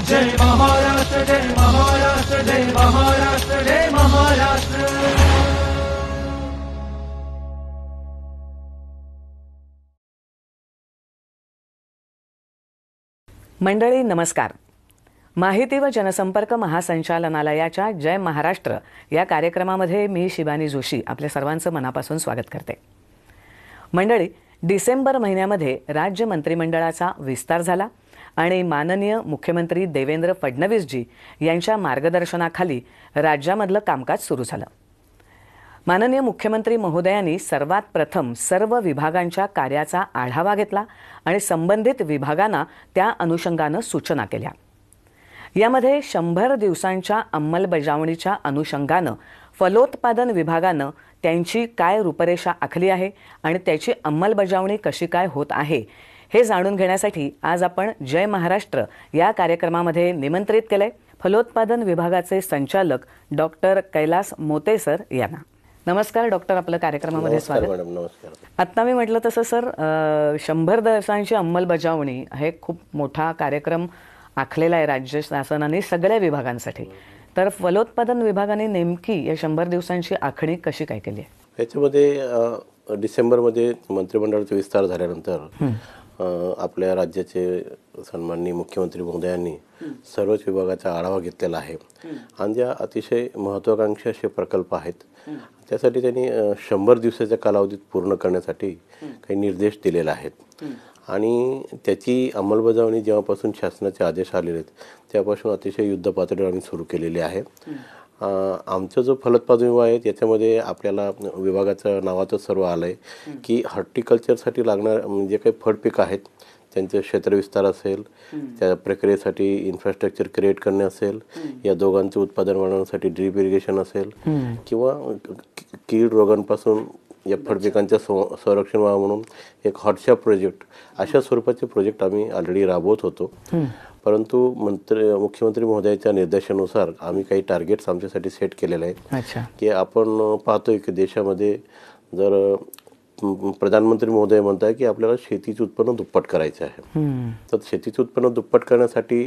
जय महाराष्ट्र, जय महाराष्ट्र, जय महाराष्ट्र, जय महाराष्ट्र. मंडळी नमस्कार. माहिती व जनसंपर्क महासंचालनालयाच्या जय महाराष्ट्र या कार्यक्रमामध्ये मी शिवानी जोशी आपल्या सर्वांचं मनापासून स्वागत करते. मंडळी, डिसेंबर महिन्यामध्ये राज्य मंत्रिमंडळाचा विस्तार झाला आणि माननीय मुख्यमंत्री देवेंद्र फडणवीसजी यांच्या मार्गदर्शनाखाली राज्यामधलं कामकाज सुरू झालं. माननीय मुख्यमंत्री महोदयांनी सर्वात प्रथम सर्व विभागांच्या कार्याचा आढावा घेतला आणि संबंधित विभागांना त्या अनुषंगानं सूचना केल्या. यामध्ये 100 दिवसांच्या अंमलबजावणीच्या अनुषंगानं फलोत्पादन विभागानं त्यांची काय रूपरेषा आखली आहे आणि त्याची अंमलबजावणी कशी काय होत आहे हे जाणून घेण्यासाठी आज आपण जय महाराष्ट्र या कार्यक्रमामध्ये निमंत्रित केलंय फलोत्पादन विभागाचे संचालक डॉक्टर कैलास मोते सर यांना. नमस्कार डॉक्टर, आपल्या कार्यक्रमामध्ये स्वागत. नमस्कार. आत्ता मी म्हटलं तसं सर, 100 दिवसांची अंमलबजावणी हे खूप मोठा कार्यक्रम आखलेला आहे राज्य शासनाने सगळ्या विभागांसाठी. तर फलोत्पादन विभागाने नेमकी या 100 दिवसांची आखणी कशी काय केली आहे? याच्यामध्ये डिसेंबरमध्ये मंत्रिमंडळाचा विस्तार झाल्यानंतर आपल्या राज्याचे सन्माननीय मुख्यमंत्री महोदयांनी सर्वच विभागाचा आढावा घेतलेला आहे आणि ज्या अतिशय महत्त्वाकांक्षी असे प्रकल्प आहेत त्यासाठी त्यांनी 100 दिवसाच्या कालावधीत पूर्ण करण्यासाठी काही निर्देश दिलेले आहेत आणि त्याची अंमलबजावणी जेव्हापासून शासनाचे आदेश आलेले आहेत त्यापासून अतिशय युद्धपातळीवर आम्ही सुरू केलेली आहे. आमचा जो फलोत्पादन विभाग आहे त्याच्यामध्ये आपल्याला विभागाचं नावातच सर्व आलं आहे की हॉर्टिकल्चरसाठी लागणार जे काही फळपीक आहेत त्यांचं क्षेत्रविस्तार असेल, त्या प्रक्रियेसाठी इन्फ्रास्ट्रक्चर क्रिएट करणे असेल, या दोघांचे उत्पादन वाढवण्यासाठी ड्रीप इरिगेशन असेल किंवा कीड रोगांपासून या फळपिकांच्या संरक्षण व्हावं म्हणून एक हॉटशॉप प्रोजेक्ट अशा स्वरूपाचे प्रोजेक्ट आम्ही ऑलरेडी राबवत होतो. परंतु मुख्यमंत्री महोदयाच्या निर्देशानुसार आम्ही काही टार्गेट्स आमच्यासाठी सेट केलेले आहेत की आपण पाहतोय की देशामध्ये जर प्रधानमंत्री महोदय म्हणताय की आपल्याला शेतीचे उत्पन्न दुप्पट करायचे आहे, तर शेतीचे उत्पन्न दुप्पट करण्यासाठी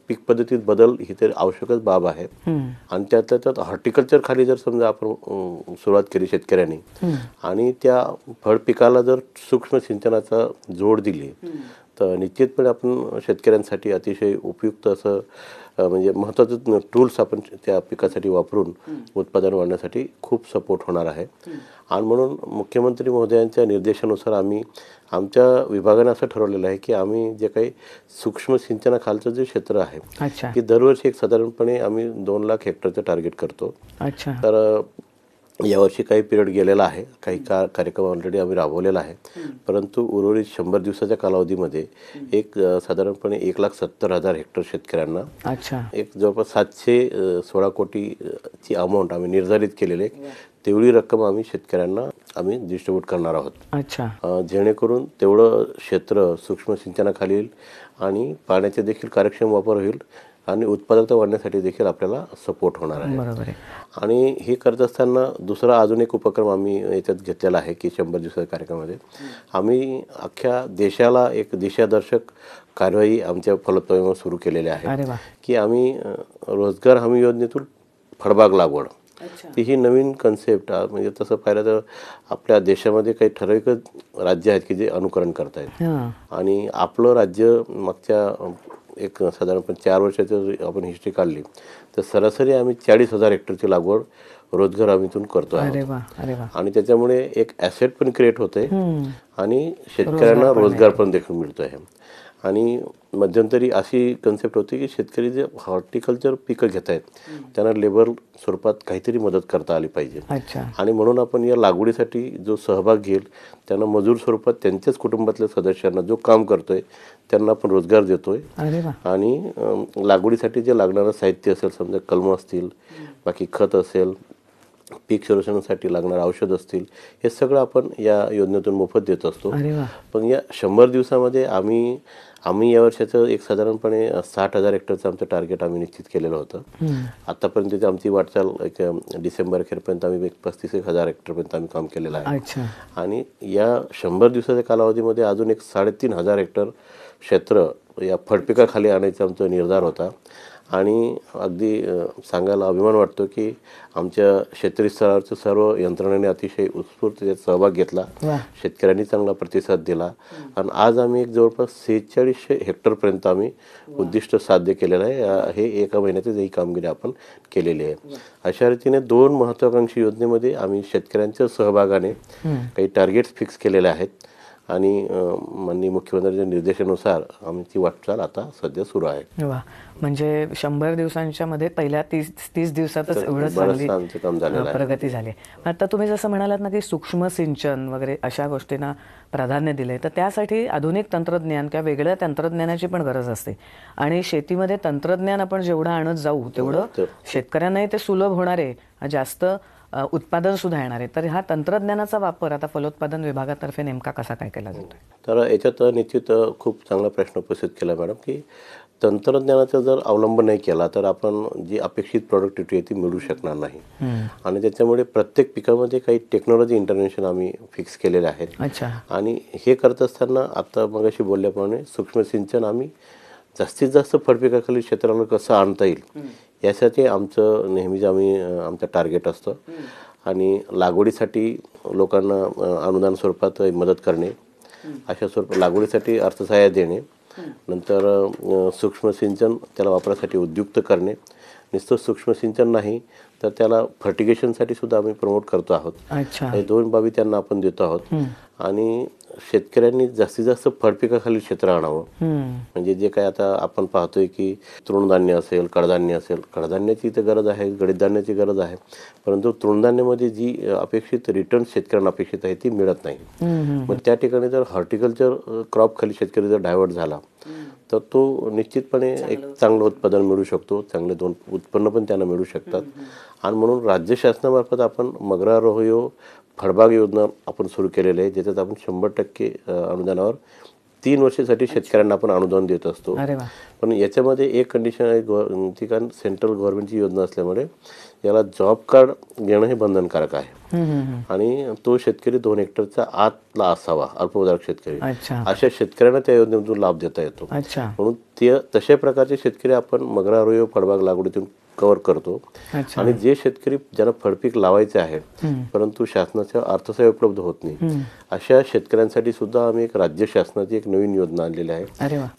पीक पद्धतीत बदल ही तर आवश्यकच बाब आहे आणि त्यात हॉर्टिकल्चर खाली जर समजा आपण सुरुवात केली शेतकऱ्यांनी आणि त्या फळ पिकाला जर सूक्ष्म सिंचनाचा जोड दिली तर निश्चितपणे आपण शेतकऱ्यांसाठी अतिशय उपयुक्त असं म्हणजे महत्त्वाचं टूल्स आपण त्या पिकासाठी वापरून उत्पादन वाढण्यासाठी खूप सपोर्ट होणार आहे. आणि म्हणून मुख्यमंत्री महोदयांच्या निर्देशानुसार आम्ही आमच्या विभागाने असं ठरवलेलं आहे की आम्ही जे काही सूक्ष्म सिंचनाखालचं जे क्षेत्र आहे की दरवर्षी एक साधारणपणे आम्ही 2 लाख हेक्टरचं टार्गेट करतो. तर यावर्षी काही पिरियड गेलेला आहे, काही कार्यक्रम ऑलरेडी आम्ही राबवलेला आहे, परंतु उर्वरित 100 दिवसाच्या कालावधीमध्ये एक साधारणपणे 1,70,000 हेक्टर शेतकऱ्यांना एक जवळपास 716 कोटीची अमाऊंट आम्ही निर्धारित केलेली आहे. तेवढी रक्कम आम्ही शेतकऱ्यांना आम्ही डिस्ट्रीब्यूट करणार आहोत जेणेकरून तेवढं क्षेत्र सूक्ष्म सिंचनाखाली येईल आणि पाण्याचे देखील कार्यक्षम वापर होईल आणि उत्पादकता वाढण्यासाठी देखील आपल्याला सपोर्ट होणार आहे. आणि हे करत असताना दुसरा अजून एक उपक्रम आम्ही याच्यात घेतलेला आहे की 100 दिवसाच्या कार्यक्रमामध्ये आम्ही अख्ख्या देशाला एक दिशादर्शक कार्यवाही आमच्या फलोत्पादनावर सुरू केलेल्या आहे की आम्ही रोजगार हमी योजनेतून फळबाग लागवड ही नवीन कन्सेप्ट म्हणजे तसं पाहिलं तर आपल्या देशामध्ये काही ठराविक राज्य आहेत की जे अनुकरण करत आहेत आणि आपलं राज्य मागच्या एक साधारणपणे 4 वर्षाची आपण हिस्ट्री काढली तर सरासरी आम्ही 40,000 हेक्टरची लागवड रोजगार हमीतून करतो आणि त्याच्यामुळे एक ॲसेट पण क्रिएट होते आणि शेतकऱ्यांना रोजगार पण देखील मिळतो आहे. आणि मध्यंतरी अशी कन्सेप्ट होती की शेतकरी जे हॉर्टिकल्चर पिकं घेत आहेत त्यांना लेबर स्वरूपात काहीतरी मदत करता आली पाहिजे आणि म्हणून आपण या लागवडीसाठी जो सहभाग घेईल त्यांना मजूर स्वरूपात त्यांच्याच कुटुंबातल्या सदस्यांना जो काम करतोय त्यांना आपण रोजगार देतोय आणि लागवडीसाठी जे लागणारं साहित्य असेल, समजा कलमं असतील, बाकी खत असेल, पीक संरक्षणासाठी लागणारे औषध असतील, हे सगळं आपण या योजनेतून मोफत देत असतो. पण या 100 दिवसामध्ये आम्ही या वर्षाचं एक साधारणपणे 60,000 हेक्टरचं आमचं टार्गेट आम्ही निश्चित केलेलं होतं. आतापर्यंत आमची वाटचाल एक डिसेंबर अखेरपर्यंत आम्ही 35,000 हेक्टरपर्यंत आम्ही काम केलेलं आहे आणि या 100 दिवसाच्या कालावधीमध्ये अजून एक 3,500 हेक्टर क्षेत्र या फळपिकाखाली आणायचा आमचा निर्धार होता. आणि अगदी सांगायला अभिमान वाटतो की आमच्या क्षेत्रीय स्तरावरच्या सर्व यंत्रणांनी अतिशय उत्स्फूर्त त्यात सहभाग घेतला. शेतकऱ्यांनी चांगला प्रतिसाद दिला आणि आज आम्ही एक जवळपास 4600 हेक्टरपर्यंत आम्ही उद्दिष्ट साध्य केलेलं आहे. हे एका महिन्यातच ही कामगिरी आपण केलेली आहे. अशा रीतीने 2 महत्त्वाकांक्षी योजनेमध्ये आम्ही शेतकऱ्यांच्या सहभागाने काही टार्गेट्स फिक्स केलेले आहेत आणि माननीय मुख्यमंत्र्यांच्या निर्देशानुसार आमची वाटचाल आता सध्या सुरू आहे. वा, म्हणजे 100 दिवसांच्या मध्ये पहिल्या 30 दिवसातच एवढं चांगली आमचं काम झालेलं आहे. प्रगती झाली. आता तुम्ही जसं म्हणालात ना की सूक्ष्म सिंचन वगैरे अशा गोष्टींना प्राधान्य दिले, तर त्यासाठी आधुनिक तंत्रज्ञान किंवा वेगळ्या तंत्रज्ञानाची पण गरज असते आणि शेतीमध्ये तंत्रज्ञान आपण जेवढं आणत जाऊ तेवढं शेतकऱ्यांनाही ते सुलभ होणार आहे, जास्त उत्पादन सुद्धा येणार आहे. तर हा तंत्रज्ञानाचा वापर आता फलोत्पादन विभागातर्फे नेमका कसा काय केला जातो? तर याच्यात निश्चित खूप चांगला प्रश्न उपस्थित केला मॅडम, की तंत्रज्ञानाचा जर अवलंब नाही केला तर आपण जी अपेक्षित प्रोडक्टिव्हिटी आहे ती मिळू शकणार नाही. आणि त्याच्यामुळे प्रत्येक पिकामध्ये काही टेक्नॉलॉजी इंटरव्हेन्शन आम्ही फिक्स केलेले आहेत. अच्छा. आणि हे करत असताना आता मगाशी बोलल्याप्रमाणे सूक्ष्म सिंचन आम्ही जास्तीत जास्त फळपिकाखाली क्षेत्राला कसं आणता येईल यासाठी आमचं नेहमीच आमचं टार्गेट असतं. आणि लागवडीसाठी लोकांना अनुदान स्वरूपात मदत करणे, अशा स्वरूपात लागवडीसाठी अर्थसहाय्य देणे, नंतर सूक्ष्म सिंचन त्याला वापरासाठी उद्युक्त करणे. नुसतं सूक्ष्म सिंचन नाही तर त्याला फर्टिगेशनसाठी सुद्धा आम्ही प्रमोट करतो आहोत. हे 2 बाबी त्यांना आपण देतो आहोत. आणि शेतकऱ्यांनी जास्तीत जास्त फळपिकाखाली क्षेत्र आणावं. म्हणजे जे काय आता आपण पाहतोय की तृणधान्य असेल, कडधान्य असेल, कडधान्याची तर गरज आहे, गडीधान्याची गरज आहे, परंतु तृणधान्यामध्ये जी अपेक्षित रिटर्न शेतकऱ्यांना अपेक्षित आहे ती मिळत नाही. मग त्या ठिकाणी जर हॉर्टिकल्चर क्रॉप खाली शेतकरी जर डायव्हर्ट झाला तर तो निश्चितपणे एक चांगलं उत्पादन मिळू शकतो, चांगले 2 उत्पन्न पण त्यांना मिळू शकतात. आणि म्हणून राज्य शासनामार्फत आपण मगरा रोहयो फळबाग योजना आपण सुरू केलेली आहे, ज्याच्यात आपण 100% अनुदानावर 3 वर्षासाठी शेतकऱ्यांना आपण अनुदान देत असतो. पण याच्यामध्ये एक कंडिशन आहे, ती कारण सेंट्रल गव्हर्नमेंटची योजना असल्यामुळे याला जॉब कार्ड घेणं हे बंधनकारक आहे. आणि तो शेतकरी 2 हेक्टरचा आतला असावा, अल्पभूधारक शेतकरी. अशा शेतकऱ्यांना त्या योजनेतून लाभ देता येतो. म्हणून ते तशा प्रकारचे शेतकरी आपण मगरा रोहयो फळबाग लागवडीतून कव्हर करतो. आणि जे शेतकरी ज्यांना फळपीक लावायचे आहे परंतु शासनाच्या अर्थसहाय्य उपलब्ध होत नाही, अशा शेतकऱ्यांसाठी सुद्धा आम्ही एक राज्य शासनाची एक नवीन योजना आणलेली आहे.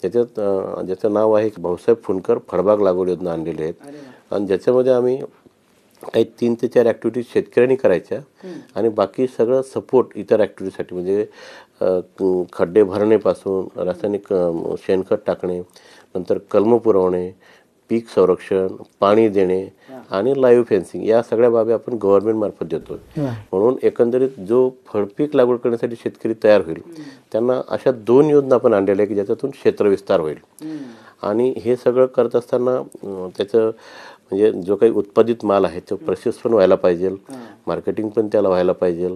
त्याच्यात ज्याचं नाव आहे भाऊसाहेब फुंडकर फळबाग लागवड योजना आणलेली आहे. आणि ज्याच्यामध्ये आम्ही काही 3 ते 4 ॲक्टिव्हिटीज शेतकऱ्यांनी करायच्या आणि बाकी सगळं सपोर्ट इतर ॲक्टिव्हिटीसाठी, म्हणजे खड्डे भरण्यापासून रासायनिक शेणखत टाकणे, नंतर कलम पुरवणे, पीक संरक्षण, पाणी देणे आणि लाईव्ह फेन्सिंग, या सगळ्या बाबी आपण गव्हर्नमेंट मार्फत देतो. म्हणून एकंदरीत जो फळपीक लागवड करण्यासाठी शेतकरी तयार होईल त्यांना अशा 2 योजना आपण आणलेल्या की ज्याच्यातून क्षेत्रविस्तार होईल. आणि हे सगळं करत असताना त्याचं म्हणजे जो काही उत्पादित माल आहे तो प्रोसेस पण व्हायला पाहिजे, मार्केटिंग पण त्याला व्हायला पाहिजे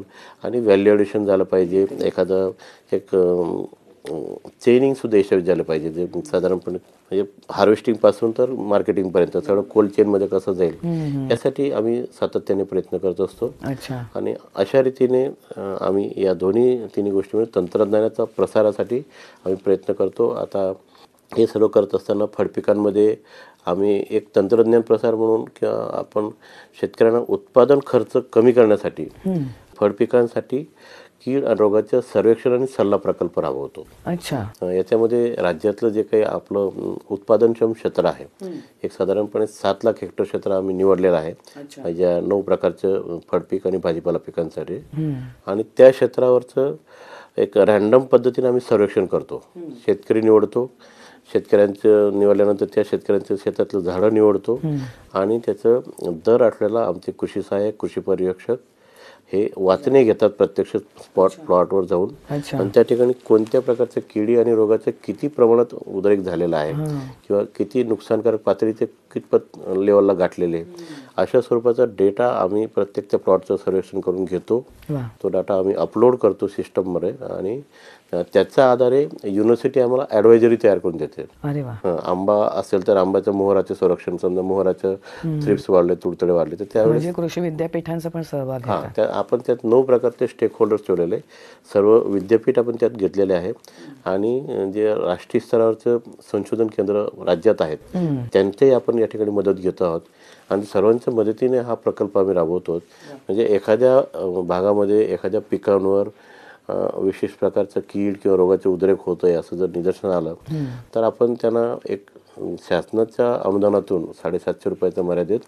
आणि व्हॅल्यू ॲडिशन झालं पाहिजे. एखादं एक चेनिंग सुद्धा यशस्वी झालं पाहिजे, जे साधारणपणे म्हणजे हार्वेस्टिंगपासून तर मार्केटिंगपर्यंत सगळं कोल्ड चेनमध्ये कसं जाईल यासाठी आम्ही सातत्याने प्रयत्न करत असतो. आणि अशा रीतीने आम्ही या तिन्ही गोष्टींमध्ये तंत्रज्ञानाचा प्रसारासाठी आम्ही प्रयत्न करतो. आता हे सर्व करत असताना फळपिकांमध्ये आम्ही एक तंत्रज्ञान प्रसार म्हणून किंवा आपण शेतकऱ्यांना उत्पादन खर्च कमी करण्यासाठी फळपिकांसाठी कीड आणि रोगाच्या सर्वेक्षण आणि सल्ला प्रकल्प राबवतो. याच्यामध्ये राज्यातलं जे काही आपलं उत्पादनक्षम क्षेत्र आहे एक साधारणपणे 7 लाख हेक्टर क्षेत्र आम्ही निवडलेलं आहे ज्या 9 प्रकारचं फळपीक आणि भाजीपाला पिकांसाठी. आणि त्या क्षेत्रावरचं एक रॅन्डम पद्धतीने आम्ही सर्वेक्षण करतो. शेतकरी निवडतो, शेतकऱ्यांचं निवडल्यानंतर त्या शेतकऱ्यांच्या शेतातलं झाडं निवडतो आणि त्याचं दर आठवड्याला आमचे कृषी सहाय्यक, कृषी पर्यवेक्षक हे वाचणे घेतात प्रत्यक्ष प्लॉटवर जाऊन. आणि त्या ठिकाणी कोणत्या प्रकारच्या किडी आणि रोगाचं किती प्रमाणात उद्रेक झालेला आहे किंवा किती नुकसानकारक पातळी ते कितपत लेवलला गाठलेले, अशा स्वरूपाचा डेटा आम्ही प्रत्येक त्या प्लॉटचं सर्वेक्षण करून घेतो. तो डाटा आम्ही अपलोड करतो सिस्टममध्ये आणि त्याच्या आधारे युनिव्हर्सिटी आम्हाला ॲडवायझरी तयार करून देते. अरे वा. आंबा असेल तर आंब्याच्या मोहराचे संरक्षण, समजा मोहराचं थ्रिप्स वाढले, तुडतडे वाढले तर त्यावेळेस म्हणजे कृषी विद्यापीठांचा पण सहभाग हां, घेतात. आपण त्यात 9 प्रकारचे स्टेक होल्डर्स ठेवलेले, सर्व विद्यापीठ आपण त्यात घेतलेले आहे आणि जे राष्ट्रीय स्तरावरचं संशोधन केंद्र राज्यात आहेत त्यांच्याही आपण या ठिकाणी मदत घेतो आहोत आणि सर्वांच्या मदतीने हा प्रकल्प आम्ही राबवतो. म्हणजे एखाद्या भागामध्ये एखाद्या पिकांवर विशेष प्रकारचं कीड किंवा रोगाचे उद्रेक होत आहे असं जर निदर्शन आलं तर आपण त्यांना एक शासनाच्या अनुदानातून 750 रुपयाच्या मर्यादेत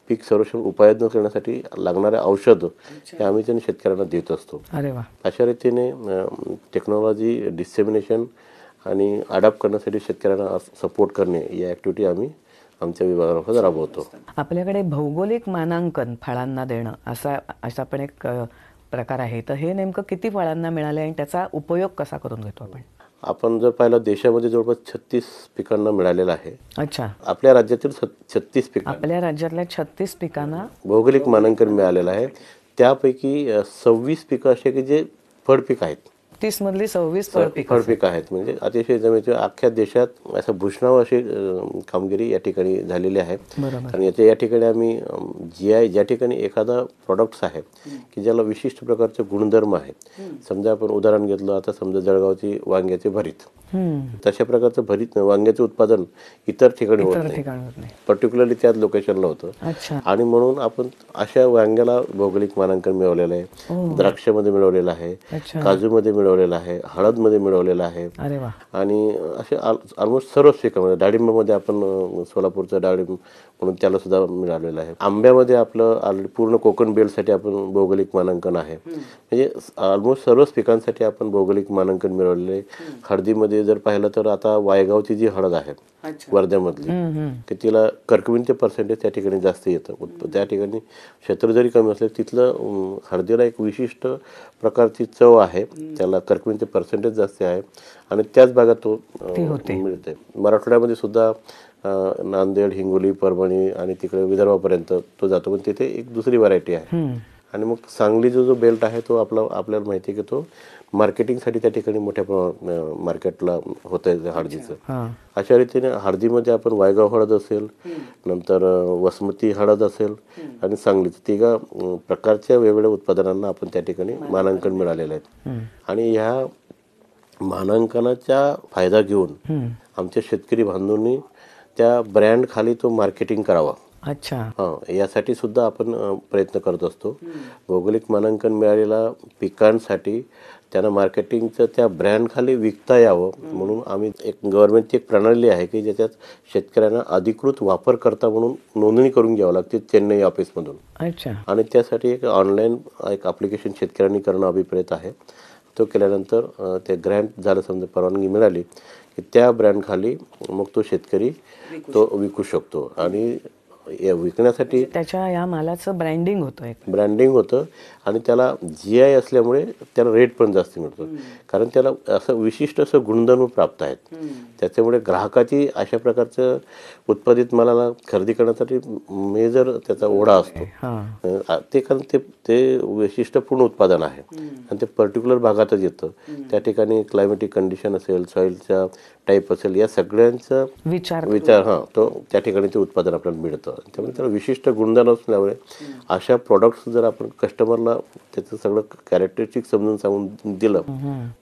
पीक संरक्षण उपाययोजना करण्यासाठी लागणारे औषध हे आम्ही त्यांनी शेतकऱ्यांना देत असतो. अरे वा. अशा रीतीने टेक्नॉलॉजी डिसेमिनेशन आणि अडॉप्ट करण्यासाठी शेतकऱ्यांना सपोर्ट करणे या ॲक्टिव्हिटी आम्ही आमच्या विभागामार्फत राबवतो. आपल्याकडे भौगोलिक मानांकन फळांना देणं असा पण एक प्रकार आहे. तर हे नेमकं किती फळांना मिळाले आणि त्याचा उपयोग कसा करून घेतो आपण? आपण जर पाहिलं देशामध्ये जवळपास 36 पिकांना मिळालेलं आहे. अच्छा. आपल्या राज्यातील 36 पिकांना, आपल्या राज्यातल्या 36 पिकांना भौगोलिक मानांकन मिळालेलं आहे. त्यापैकी 26 पिकं असे की जे फळपीक आहेत. 30 मधली 26 फळपीक. फळपीक आहेत म्हणजे अतिशय जमेचे अख्ख्या देशात असं भूषणावं अशी कामगिरी या ठिकाणी झालेली आहे. बरोबर. आणि या ठिकाणी आम्ही GI ज्या ठिकाणी एखादा प्रॉडक्ट्स आहे की ज्याला विशिष्ट प्रकारचे गुणधर्म आहेत, समजा आपण उदाहरण घेतलं, आता समजा जळगावची वांग्याचे भरीत, तशा प्रकारचं भरीत वांग्याचे उत्पादन इतर ठिकाणी होत नाही, पर्टिक्युलरली त्याच लोकेशनला होतं. अच्छा. आणि म्हणून आपण अशा वांग्याला भौगोलिक मानांकन मिळवलेलं आहे. द्राक्षामध्ये मिळवलेलं आहे, काजूमध्ये मिळवलेलं आहे, हळदमध्ये मिळवलेलं आहे. अरे वा. आणि असे ऑलमोस्ट सर्वच पिकामध्ये, डाळिंबामध्ये आपण सोलापूरचं डाळिंब म्हणून त्याला सुद्धा मिळालेलं आहे. आंब्यामध्ये आपलं पूर्ण कोकण बेल्टसाठी आपण भौगोलिक मानांकन आहे. म्हणजे ऑलमोस्ट सर्वच पिकांसाठी आपण भौगोलिक मानांकन मिळवलेले. हळदीमध्ये जर पाहिलं तर आता वायगावची जी हळद आहे वर्ध्यामधली की तिला कर्कविनचे पर्सेंटेज त्या ठिकाणी जास्त येतं. त्या ठिकाणी क्षेत्र जरी कमी असले तिथलं हळदीला एक विशिष्ट प्रकारची चव आहे, त्याला कर्कविनचे पर्सेंटेज जास्त आहे आणि त्याच भागात तो मिळते. मराठवाड्यामध्ये सुद्धा नांदेड, हिंगोली, परभणी आणि तिकडे विदर्भापर्यंत तो जातो, पण तिथे एक दुसरी व्हरायटी आहे. आणि मग सांगली जो बेल्ट आहे तो आपल्याला माहिती आहे की तो मार्केटिंगसाठी त्या ठिकाणी मोठ्या प्रमाणात मार्केटला होत आहे हळदीचं. अशा रीतीने हळदीमध्ये आपण वायगाव हळद असेल, नंतर वसमती हळद असेल आणि सांगलीचं, तिघा प्रकारच्या वेगवेगळ्या उत्पादनांना आपण त्या ठिकाणी मानांकन मिळालेलं आहे. आणि ह्या मानांकनाचा फायदा घेऊन आमच्या शेतकरी बांधवांनी त्या ब्रँड खाली तो मार्केटिंग करावा. अच्छा. यासाठी सुद्धा आपण प्रयत्न करत असतो. भौगोलिक मानांकन मिळालेल्या पिकांसाठी त्यांना मार्केटिंगचं त्या ब्रँड खाली विकता यावं म्हणून आम्ही गव्हर्नमेंटची एक प्रणाली आहे की ज्याच्यात शेतकऱ्यांना अधिकृत वापरकर्ता म्हणून नोंदणी करून घ्यावं लागते चेन्नई ऑफिसमधून. अच्छा. आणि त्यासाठी एक ऑनलाईन एक ॲप्लिकेशन शेतकऱ्यांनी करणं अभिप्रेत आहे. तो केल्यानंतर ते ग्रँट झालं, समजा परवानगी मिळाली की त्या ब्रँड खाली मग तो शेतकरी तो विकू शकतो. आणि विकण्यासाठी त्याच्या या मालाचं ब्रँडिंग होतं, ब्रँडिंग होतं आणि त्याला GI असल्यामुळे त्याला रेट पण जास्त मिळतो, कारण त्याला असं विशिष्ट असं गुणधर्म प्राप्त आहेत. त्याच्यामुळे ग्राहकाची अशा प्रकारचं उत्पादित मालाला खरेदी करण्यासाठी मेजर त्याचा ओढा असतो. ते कारण ते वैशिष्ट्यपूर्ण उत्पादन आहे आणि ते पर्टिक्युलर भागातच येतं. त्या ठिकाणी क्लायमेटिक कंडिशन असेल, सॉईलचा टाईप असेल, या सगळ्यांचा विचार तो त्या ठिकाणी ते उत्पादन आपल्याला मिळतं. त्यामुळे त्याला विशिष्ट गुणधर्म असल्यामुळे अशा प्रॉडक्ट्स जर आपण कस्टमरला त्याचं सगळं कॅरेक्टरिस्टिक समजून सांगून दिलं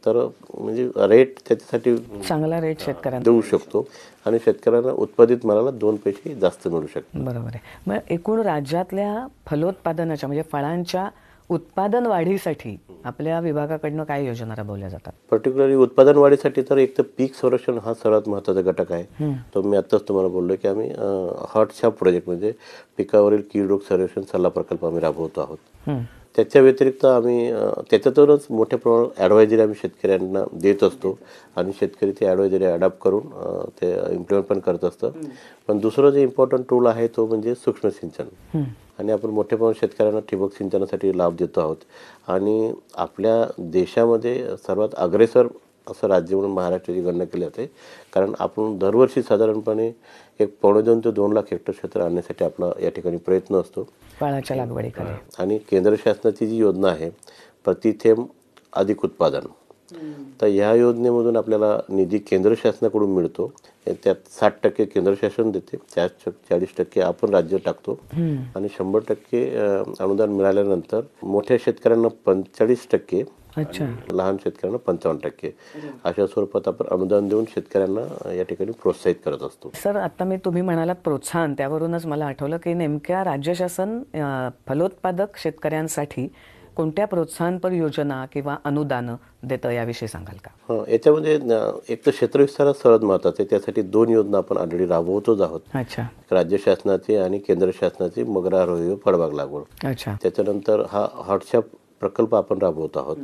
तर म्हणजे रेट त्याच्यासाठी चांगला रेट शेतकऱ्यांना देऊ शकतो आणि शेतकऱ्यांना उत्पादित मालाला 2 पैसे जास्त मिळू शकतात. बरोबर आहे. मग एकूण राज्यातल्या फलोत्पादनाच्या म्हणजे फळांच्या उत्पादन वाढीसाठी आपल्या विभागाकडनं काय योजना राबवल्या जातात? पर्टिक्युलरली उत्पादन वाढीसाठी तर एक तर पीक संरक्षण हा सर्वात महत्त्वाचा घटक आहे. तो मी आत्ताच तुम्हाला बोललो की आम्ही हॉटशॉप प्रोजेक्ट म्हणजे पिकावरील कीड रोग सर्वेक्षण सल्ला प्रकल्प आम्ही राबवतो आहोत. त्याच्या व्यतिरिक्त आम्ही त्याच्यातूनच मोठ्या प्रमाणात ॲडवायझरी आम्ही शेतकऱ्यांना देत असतो आणि शेतकरी ते ॲडवायझरी अडॉप्ट करून ते इम्प्लिमेंट पण करत असतं. पण दुसरं जे इम्पॉर्टंट टूल आहे तो म्हणजे सूक्ष्म सिंचन. आणि आपण मोठ्या प्रमाणात शेतकऱ्यांना ठिबक सिंचनासाठी लाभ देतो आहोत. आणि आपल्या देशामध्ये सर्वात अग्रेसर असं राज्य म्हणून महाराष्ट्राची गणना केली जाते, कारण आपण दरवर्षी साधारणपणे 1.2 ते 2 लाख हेक्टर क्षेत्र आणण्यासाठी आपला या ठिकाणी प्रयत्न असतो फळाच्या लागवडीखाली. आणि केंद्र शासनाची जी योजना आहे प्रति थेंब अधिक उत्पादन, तर ह्या योजनेमधून आपल्याला निधी केंद्र शासनाकडून मिळतो. त्यात 60% केंद्र शासन देते, 40% आपण राज्य टाकतो आणि 100% अनुदान मिळाल्यानंतर मोठ्या शेतकऱ्यांना 45%, अच्छा. लहान शेतकऱ्यांना 55%, अशा स्वरूपात आपण अनुदान देऊन शेतकऱ्यांना या ठिकाणी प्रोत्साहित करत असतो. सर, आता तुम्ही म्हणालात प्रोत्साहन, त्यावरूनच मला आठवलं की नेमक्या राज्य शासन फलोत्पादक शेतकऱ्यांसाठी कोणत्या प्रोत्साहनपर योजना किंवा अनुदान देतं याविषयी सांगाल का? याच्यामध्ये एक तर क्षेत्रविस्तारात सर्वात महत्त्वाचं आहे. त्यासाठी 2 योजना आपण ऑलरेडी राबवतोच आहोत. अच्छा. राज्य शासनाची आणि केंद्र शासनाची मगर आरोही फळबाग लागवड. अच्छा. त्याच्यानंतर हा हॉटशॉप प्रकल्प आपण राबवत आहोत.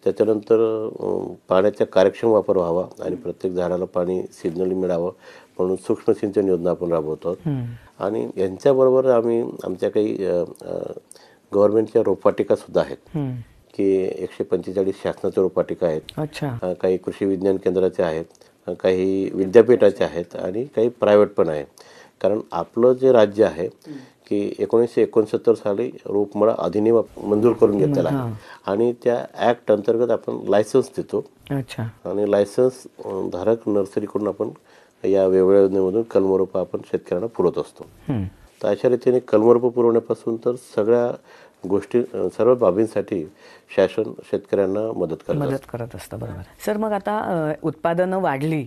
त्याच्यानंतर पाण्याचा कार्यक्षम वापर व्हावा आणि प्रत्येक झाडाला पाणी सिजनली मिळावं म्हणून सूक्ष्म सिंचन योजना आपण राबवत आहोत. आणि यांच्याबरोबर आम्ही आमच्या काही गव्हर्नमेंटच्या रोपवाटिका सुद्धा आहेत की 145 शासनाच्या रोपवाटिका आहेत. अच्छा. काही कृषी विज्ञान केंद्राचे आहेत, काही विद्यापीठाचे आहेत आणि काही प्रायव्हेट पण आहे. कारण आपलं जे राज्य आहे की 1969 साली रोपमळा अधिनियम मंजूर करून घेतलेला आहे आणि त्या ॲक्ट अंतर्गत आपण लायसन्स देतो. अच्छा. आणि लायसन्स धारक नर्सरीकडून आपण या वेगवेगळ्या योजनेमधून कलमरोपं आपण शेतकऱ्यांना पुरवत असतो. तर अशा रीतीने कलमरोपं पुरवण्यापासून तर सगळ्या गोष्टी, सर्व बाबींसाठी शासन शेतकऱ्यांना मदत करत असतं. बरोबर. सर, मग आता उत्पादनं वाढली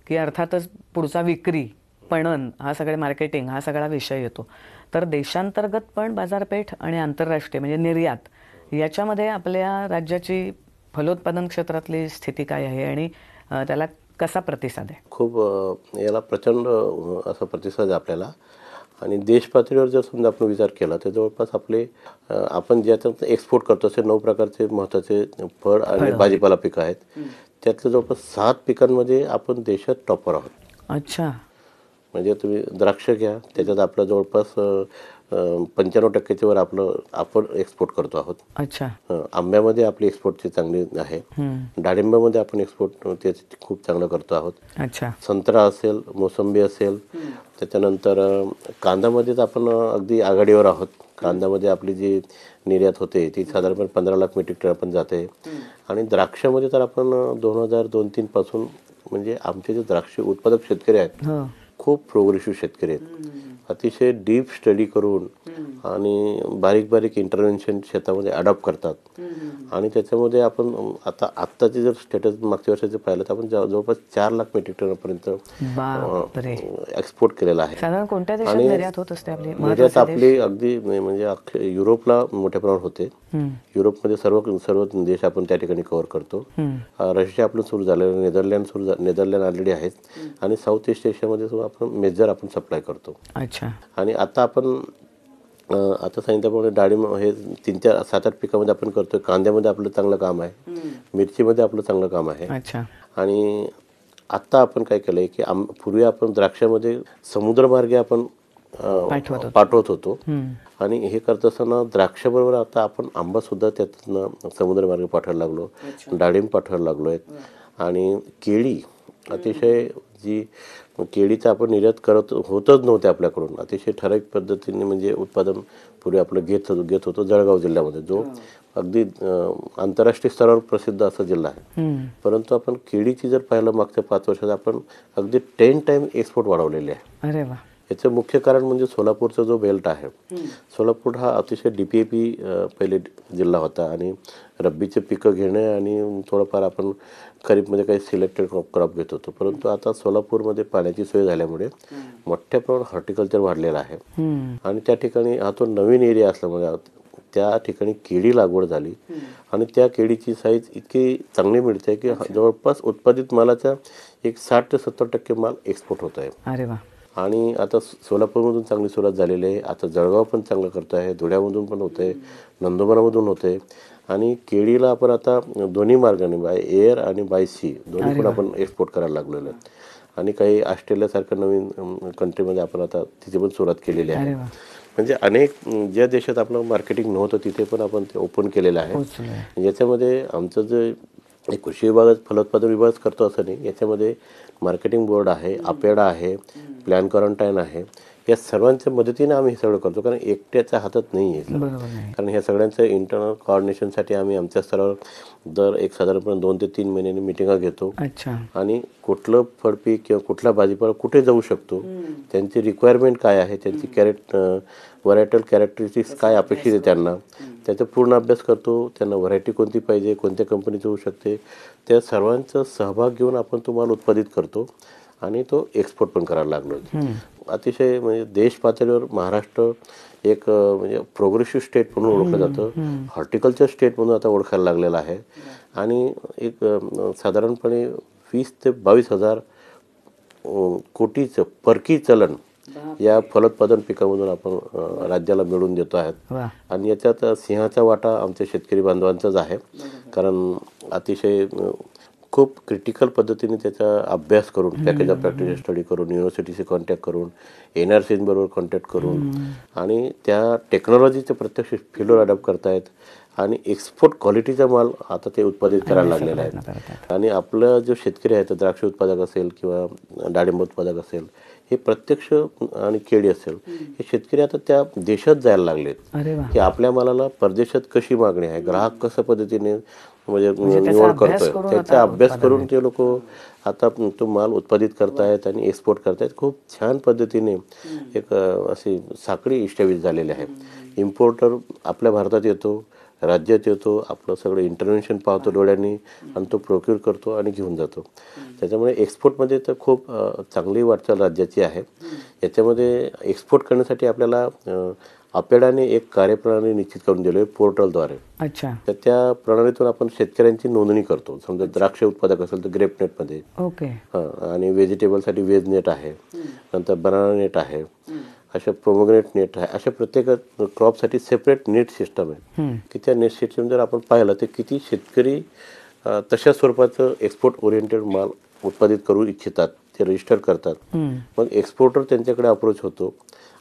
की अर्थातच पुढचा विक्री, पणन, हा सगळे मार्केटिंग, हा सगळा विषय येतो. तर देशांतर्गत पण बाजारपेठ आणि आंतरराष्ट्रीय म्हणजे निर्यात, याच्यामध्ये आपल्या राज्याची फलोत्पादन क्षेत्रातली स्थिती काय आहे आणि त्याला कसा प्रतिसाद आहे? खूप याला प्रचंड असा प्रतिसाद आहे आपल्याला. आणि देश पातळीवर जर समजा आपण विचार केला तर जवळपास आपले आपण ज्याच्यात एक्सपोर्ट करतो असे 9 प्रकारचे महत्त्वाचे फळ आणि भाजीपाला पिकं आहेत. त्यातल्या जवळपास 7 पिकांमध्ये आपण देशात टॉपर आहोत. अच्छा. म्हणजे तुम्ही द्राक्ष घ्या, त्याच्यात आपलं जवळपास 95% वर आपण एक्सपोर्ट करतो आहोत. अच्छा. आंब्यामध्ये आपली एक्सपोर्टची चांगली आहे. डाळिंबामध्ये आपण एक्सपोर्ट त्याचे खूप चांगलं करतो आहोत. अच्छा. संत्रा असेल, मोसंबी असेल, त्याच्यानंतर कांद्यामध्येच आपण अगदी आघाडीवर आहोत. कांद्यामध्ये आपली जी निर्यात होते ती साधारणपणे 15 लाख मेट्रिक टन आपण जाते. आणि द्राक्षामध्ये तर आपण 2002-03 पासून म्हणजे आमचे जे द्राक्ष उत्पादक शेतकरी आहेत खूप प्रोग्रेसिव्ह शेतकरी आहेत. अतिशय डीप स्टडी करून आणि बारीक बारीक इंटरव्हेन्शन शेतामध्ये अडॉप्ट करतात. आणि त्याच्यामध्ये आपण आत्ताचे जर स्टेटस मागच्या वर्षाचे पाहिलं तर आपण जवळपास 4 लाख मेट्रिक टनपर्यंत एक्सपोर्ट केलेला आहे. आणि निर्यात आपली अगदी म्हणजे युरोपला मोठ्या प्रमाणात होते. युरोपमध्ये सर्व देश आपण त्या ठिकाणी कव्हर करतो. रशिया आपलं सुरू झालेलं, नेदरलँड ऑलरेडी आहेत. आणि साऊथ ईस्ट एशियामध्ये आपण मेजर आपण सप्लाय करतो. अच्छा. आणि आता आपण सांगितल्याप्रमाणे डाळिंब हे 3-4-7-8 पिकामध्ये आपण करतोय. कांद्यामध्ये आपलं चांगलं काम आहे, मिरचीमध्ये आपलं चांगलं काम आहे. अच्छा. आणि आता आपण काय केलंय की पूर्वी आपण द्राक्षामध्ये समुद्रमार्गे आपण पाठवत होतो. आणि हे करत असताना द्राक्षाबरोबर आता आपण आंबा सुद्धा त्यातनं समुद्रमार्गे पाठवायला लागलो, डाळिंब पाठवायला लागलो आहेत. आणि केळी अतिशय जी केळीचं आपण निर्यात होतच नव्हते आपल्याकडून, अतिशय ठराविक पद्धतीने म्हणजे उत्पादन पूर्वी आपलं घेत होतो जळगाव जिल्ह्यामध्ये, जो अगदी आंतरराष्ट्रीय स्तरावर प्रसिद्ध असा जिल्हा आहे. परंतु आपण केळीची जर पाहिलं मागच्या 5 वर्षात आपण अगदी 10 टाइम एक्सपोर्ट वाढवलेले आहे. अरे वा. याचं मुख्य कारण म्हणजे सोलापूरचा जो बेल्ट आहे. सोलापूर हा अतिशय DPAP पहिले जिल्हा होता आणि रब्बीचे पिकं घेणे आणि थोडंफार आपण खरीपमध्ये काही सिलेक्टेड क्रॉप घेत होतो. परंतु आता सोलापूरमध्ये पाण्याची सोय झाल्यामुळे मोठ्या प्रमाणात हॉर्टिकल्चर वाढलेलं आहे. आणि त्या ठिकाणी हा तो नवीन एरिया असल्यामुळे त्या ठिकाणी केळी लागवड झाली. आणि त्या केळीची साईज इतकी चांगली मिळते की जवळपास उत्पादित मालाचा एक 60 ते 70% माल एक्सपोर्ट होत आहे. अरे वा. आणि आता सोलापूरमधून चांगली सुरुवात झालेली आहे. आता जळगाव पण चांगलं करतो आहे, धुळ्यामधून पण होतं आहे, नंदुरबारमधून होतं आहे. आणि केळीला आपण आता दोन्ही मार्गाने बाय एअर आणि बाय सी दोन्ही पण आपण एक्सपोर्ट करायला लागलेलो आहे. आणि काही ऑस्ट्रेलियासारख्या नवीन कंट्रीमध्ये आपण आता तिथे पण सुरुवात केलेली आहे. म्हणजे अनेक ज्या देशात आपलं मार्केटिंग नव्हतं तिथे पण आपण ते ओपन केलेलं आहे. याच्यामध्ये आमचं जे कृषी विभाग फलोत्पादन विभाग करतो असं नाही, याच्यामध्ये मार्केटिंग बोर्ड आहे, अपेडा आहे, प्लॅन क्वारंटाईन आहे. या सर्वांच्या मदतीने आम्ही हे सगळं करतो, कारण एकट्याच्या हातात नाही आहे सगळं. बरोबर नाही. कारण ह्या सगळ्यांचं इंटरनल कोऑर्डिनेशनसाठी आम्ही आमच्या स्तरावर दर एक साधारणपणे 2 ते 3 महिन्यांनी मिटिंगा घेतो अच्छा. आणि कुठलं फळपीक किंवा कुठला भाजीपाला कुठे जाऊ शकतो, त्यांची रिक्वायरमेंट काय आहे, त्यांची व्हरायटल कॅरेक्टरिस्टिक्स काय अपेक्षित आहे त्यांना, त्याचा पूर्ण अभ्यास करतो. त्यांना व्हरायटी कोणती पाहिजे, कोणत्या कंपनीची होऊ शकते, त्या सर्वांचा सहभाग घेऊन आपण तो माल उत्पादित करतो आणि तो एक्सपोर्ट पण करायला लागलो. अतिशय म्हणजे देश पातळीवर महाराष्ट्र एक म्हणजे प्रोग्रेसिव्ह स्टेट म्हणून ओळखलं जातं, हॉर्टिकल्चर स्टेट म्हणून आता ओळखायला लागलेलं आहे. आणि एक साधारणपणे 20 ते 22,000 कोटीचं परकी चलन या फलोत्पादन पिकामधून आपण राज्याला मिळवून देतो आहेत. आणि याच्यात सिंहाचा वाटा आमच्या शेतकरी बांधवांचाच आहे, कारण अतिशय खूप क्रिटिकल पद्धतीने त्याचा अभ्यास करून, पॅकेज ऑफ प्रॅक्टिस स्टडी करून, युनिव्हर्सिटीशी कॉन्टॅक्ट करून, NRC बरोबर कॉन्टॅक्ट करून आणि त्या टेक्नॉलॉजीचे प्रत्यक्ष फील्डवर अडॉप्ट करतायत आणि एक्सपोर्ट क्वालिटीचा माल आता ते उत्पादित करायला लागलेला आहे. आणि आपलं जो शेतकरी आहे, तर द्राक्ष उत्पादक असेल किंवा डाळिंब उत्पादक असेल, हे प्रत्यक्ष आणि केळी असेल, हे शेतकरी आता त्या देशात जायला लागलेत की आपल्या मालाला परदेशात कशी मागणी आहे, ग्राहक कशा पद्धतीने म्हणजे निवड करतोय, त्याचा अभ्यास करून ते लोक आता तो माल उत्पादित करतायत आणि एक्सपोर्ट करतायत. खूप छान पद्धतीने एक अशी साखळी इस्टॅब्लिश झालेली आहे. इम्पोर्टर आपल्या भारतात येतो, राज्यात येतो, आपलं सगळं इंटरव्हेन्शन पाहतो डोळ्यांनी आणि तो प्रोक्यूर करतो आणि घेऊन जातो. त्याच्यामुळे एक्सपोर्टमध्ये तर खूप चांगली वाटचाल राज्याची आहे. याच्यामध्ये एक्सपोर्ट करण्यासाठी आपल्याला अपेडाने एक कार्यप्रणाली निश्चित करून दिली आहे पोर्टलद्वारे. अच्छा. तर त्या प्रणालीतून आपण शेतकऱ्यांची नोंदणी करतो. समजा द्राक्ष उत्पादक असेल तर ग्रेप नेटमध्ये, ओके, आणि व्हेजिटेबलसाठी वेज नेट आहे, नंतर बनाना नेट आहे, अशा प्रोमोग्रेनेट नेट आहे. अशा प्रत्येक क्रॉपसाठी सेपरेट नेट सिस्टम आहे की त्या नेट सिस्टम जर आपण पाहिलं तर किती शेतकरी तशा स्वरूपाचं एक्सपोर्ट ओरिएंटेड माल उत्पादित करू इच्छितात, ते रजिस्टर करतात. मग एक्सपोर्टर त्यांच्याकडे अप्रोच होतो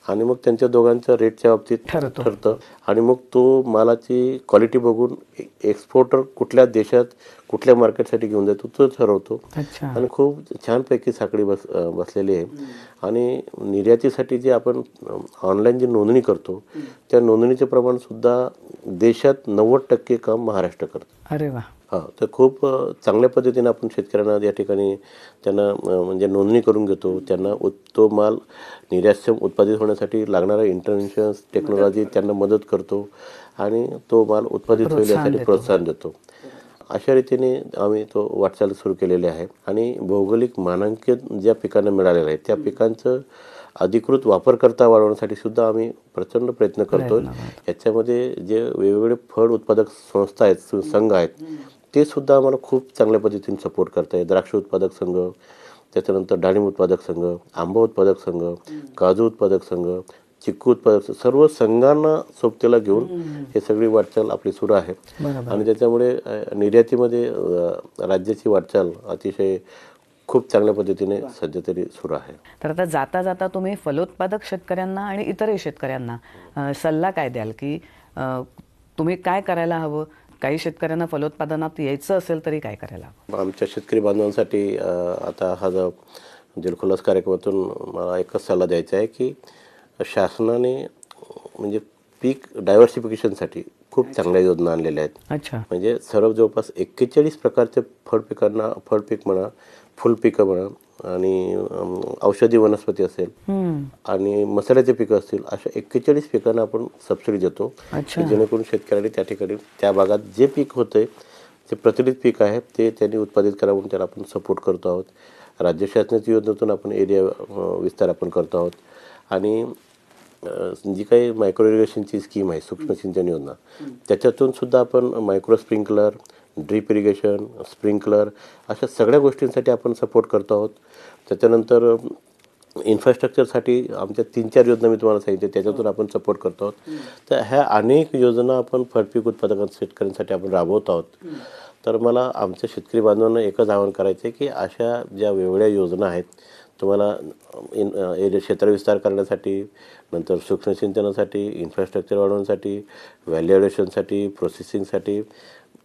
आणि मग त्यांच्या दोघांच्या रेटच्या बाबतीत ठरतं आणि मग तो मालाची क्वालिटी बघून एक्सपोर्टर कुठल्या देशात कुठल्या मार्केटसाठी घेऊन जातो तो ठरवतो. आणि खूप छानपैकी साखळी बसलेली आहे. आणि निर्यातीसाठी जे आपण ऑनलाईन जी नोंदणी करतो, त्या नोंदणीचे प्रमाण सुद्धा देशात 90% काम महाराष्ट्र करतं. अरे वा. तर खूप चांगल्या पद्धतीने आपण शेतकऱ्यांना या ठिकाणी त्यांना म्हणजे नोंदणी करून घेतो. त्यांना तो माल निर्यातक्षम उत्पादित होण्यासाठी लागणारा इंटरव्हेन्शन्स टेक्नॉलॉजी त्यांना मदत करतो आणि तो माल उत्पादित होईल यासाठी प्रोत्साहन देतो. अशा रीतीने आम्ही तो वाटचाल सुरू केलेली आहे. आणि भौगोलिक मानांकन ज्या पिकांना मिळालेलं आहे त्या पिकांचं अधिकृत वापरकर्ता वाढवण्यासाठी सुद्धा आम्ही प्रचंड प्रयत्न करतो. याच्यामध्ये जे वेगवेगळे फळ उत्पादक संस्था आहेत, संघ आहेत, ते सुद्धा आम्हाला खूप चांगल्या पद्धतीने सपोर्ट करतायत. द्राक्ष उत्पादक संघ, त्याच्यानंतर डाळिंब उत्पादक संघ, आंबा उत्पादक संघ, काजू उत्पादक संघ, चिक्कू उत्पादक, सर्व संघांना सोबतीला घेऊन हे सगळी वाटचाल आपली सुरू आहे. आणि त्याच्यामुळे निर्यातीमध्ये राज्याची वाटचाल अतिशय खूप चांगल्या पद्धतीने सध्या तरी सुरू आहे. तर आता जाता जाता तुम्ही फलोत्पादक शेतकऱ्यांना आणि इतरही शेतकऱ्यांना सल्ला काय द्याल की तुम्ही काय करायला हवं? काही शेतकऱ्यांना फलोत्पादनात यायचं असेल तरी काय करायला हवं? आमच्या शेतकरी बांधवांसाठी आता हा जो दिलखुलास कार्यक्रमातून मला एकच सल्ला द्यायचा आहे की शासनाने म्हणजे पीक डायव्हर्सिफिकेशनसाठी खूप चांगल्या योजना आणलेल्या आहेत. अच्छा. म्हणजे सर्व जवळपास 41 प्रकारचे फळपिकांना, फळपीक म्हणा, फुलपिकं म्हणा आणि औषधी वनस्पती असेल आणि मसाल्याचे पिकं असतील, अशा 41 पिकांना आपण सबसिडी देतो. जेणेकरून शेतकऱ्यांनी त्या ठिकाणी त्या भागात जे पीक होतंय ते प्रतिनिधित पीक आहे ते त्यांनी उत्पादित करावं, त्याला आपण सपोर्ट करतो आहोत. राज्य शासनाच्या योजनेतून आपण एरिया विस्तार आपण करतो आहोत. आणि जी काही मायक्रो इरिगेशनची स्कीम आहे, सूक्ष्म सिंचन योजना, त्याच्यातून सुद्धा आपण micro sprinkler, drip irrigation, sprinkler अशा सगळ्या गोष्टींसाठी आपण सपोर्ट करतो आहोत. त्याच्यानंतर इन्फ्रास्ट्रक्चरसाठी आमच्या 3-4 योजना मी तुम्हाला सांगितल्या, त्याच्यातून आपण सपोर्ट करतो आहोत. तर ह्या अनेक योजना आपण फळपीक उत्पादक शेतकऱ्यांसाठी आपण राबवत आहोत. तर मला आमच्या शेतकरी बांधवांना एकच आवाहन करायचं आहे की अशा ज्या वेगवेगळ्या योजना आहेत, तुम्हाला क्षेत्र विस्तार करण्यासाठी, नंतर सूक्ष्म सिंचनासाठी, इन्फ्रास्ट्रक्चर वाढवण्यासाठी, व्हॅल्यू ॲडिशनसाठी, प्रोसेसिंगसाठी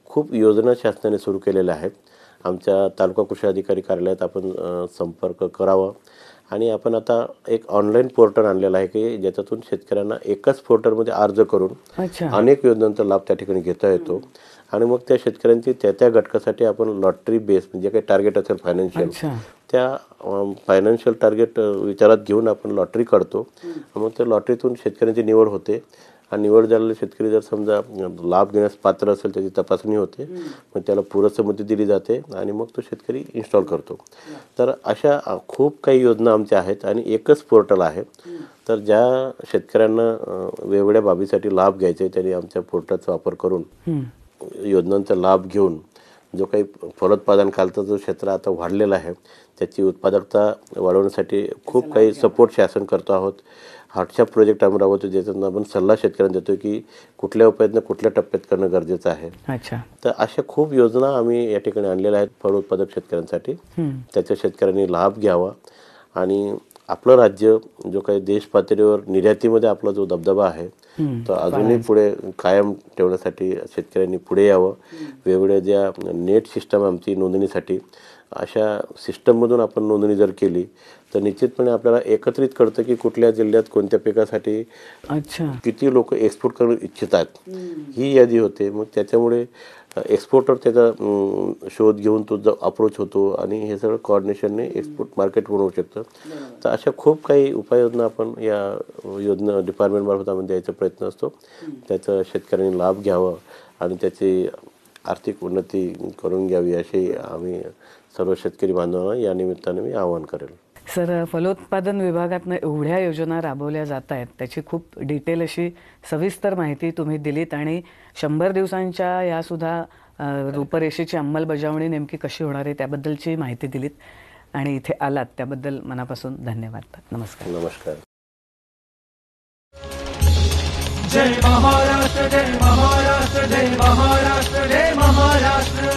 खूप योजना शासनाने सुरू केलेल्या आहेत. आमच्या तालुका कृषी अधिकारी कार्यालयात आपण संपर्क करावा आणि आपण आता एक ऑनलाईन पोर्टल आणलेला आहे की ज्याच्यातून शेतकऱ्यांना एकाच पोर्टलमध्ये अर्ज करून अच्छा. अनेक योजनांचा लाभ त्या ठिकाणी घेता येतो. आणि मग त्या शेतकऱ्यांची त्या घटकासाठी आपण लॉटरी बेस म्हणजे काही टार्गेट असेल फायनान्शियल, अच्छा. त्या फायनान्शियल टार्गेट विचारात घेऊन आपण लॉटरी काढतो. मग त्या लॉटरीतून शेतकऱ्यांची निवड होते आणि निवड झालेला शेतकरी जर समजा लाभ घेण्यास पात्र असेल त्याची तपासणी होते, मग त्याला पूरसंमती दिली जाते आणि मग तो शेतकरी इन्स्टॉल करतो. तर अशा खूप काही योजना आमच्या आहेत आणि एकच पोर्टल आहे. तर ज्या शेतकऱ्यांना वेगवेगळ्या बाबीसाठी लाभ घ्यायचे त्यांनी आमच्या पोर्टलचा वापर करून योजनांचा लाभ घेऊन जो काही फलोत्पादन खालचा जो क्षेत्र आता वाढलेला आहे त्याची उत्पादकता वाढवण्यासाठी खूप काही सपोर्ट शासन करतो आहोत. हार्टशॉप प्रोजेक्ट आम्ही राबवतो ज्याच्यातून आपण सल्ला शेतकऱ्यांना देतो की कुठल्या उपाययोजना कुठल्या टप्प्यात करणं गरजेचं आहे. अच्छा. तर अशा खूप योजना आम्ही या ठिकाणी आणलेल्या आहेत फळ उत्पादक शेतकऱ्यांसाठी. त्याच्या शेतकऱ्यांनी लाभ घ्यावा आणि आपलं राज्य जो काही देश पातळीवर निर्यातीमध्ये आपला जो दबदबा आहे तो अजूनही पुढे कायम ठेवण्यासाठी शेतकऱ्यांनी पुढे यावं. वेगवेगळ्या ज्या नेट सिस्टम आमची नोंदणीसाठी अशा सिस्टममधून आपण नोंदणी जर केली तर निश्चितपणे आपल्याला एकत्रित कळतं की कुठल्या जिल्ह्यात कोणत्या पिकासाठी अच्छा किती लोक एक्सपोर्ट करू इच्छितात ही यादी होते. मग त्याच्यामुळे एक्सपोर्टर त्याचा शोध घेऊन तो अप्रोच होतो आणि हे सगळं कोऑर्डिनेशनने एक्सपोर्ट मार्केट बनवू शकतं. तर अशा खूप काही उपाययोजना आपण या योजना डिपार्टमेंटमार्फत आम्ही द्यायचा प्रयत्न असतो. त्याचा शेतकऱ्यांनी लाभ घ्यावा आणि त्याची आर्थिक उन्नती करून घ्यावी अशी आम्ही सर्व शेतकरी बांधवांना या निमित्ताने मी आवाहन करेल. सर, फलोत्पादन विभागातनं एवढ्या योजना राबवल्या जात आहेत त्याची खूप डिटेल अशी सविस्तर माहिती तुम्ही दिलीत आणि 100 दिवसांच्या यासुद्धा रूपरेषेची अंमलबजावणी नेमकी कशी होणार आहे त्याबद्दलची माहिती दिलीत आणि इथे आलात त्याबद्दल मनापासून धन्यवाद. नमस्कार. नमस्कार. जय महाराष्ट्र जय महाराष्ट्र जय महाराष्ट्र जय महाराष्ट्र.